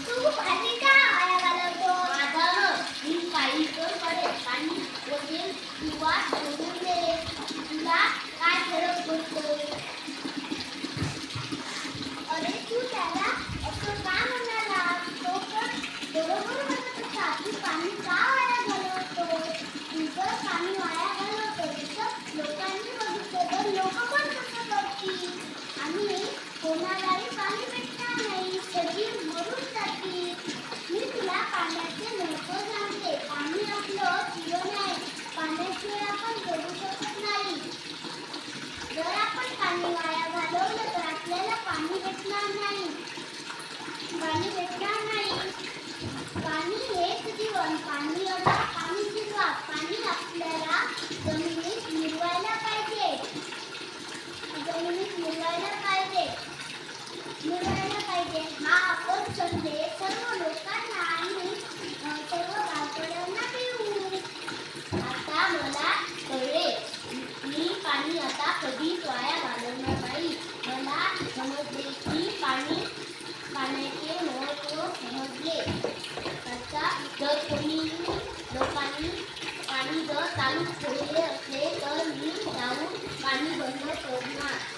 तू पाणी का वाया घालवतो? माझं मी काही तर पडेल पाणी वगैरे किंवा सोडून दे. तुला काय फरक पडतो? अरे तू त्याला असं का म्हणाला? तो पण बरोबर म्हणत होता. तू पाणी का वाया घालवतो? तू जर पाणी वाया घालवतो तर लोकांनी बघितलं तर लोक पण तसं करतील आणि कोणालाही पाणी भेटणार नाही. शरीर मरून जातील. मी तुला पाण्याचे महत्त्व सांगते. पाणी आपलं जीवन आहे. पाण्याशिवाय आपण जगू शकत नाही. जर आपण पाणी वाया घालवलं तर आपल्याला पाणी भेटणार नाही. पाणी हेच जीवन. पाणी अडा पाणी जिरवा. पाणी आपल्याला जमिनीत मुरवायला पाहिजे. हा आपण संदेश सर्व लोकांना आणि सर्व गावकऱ्यांना देऊ. आता मला कळले. मी पाणी आता कधीच वाया घालवणार नाही. मला समजले की पाण्याचे महत्त्व समजले. आता जर कोणी लोकांनी पाणी जर चालू ठेवले असले तर मी जाऊन पाणी बंद करणार.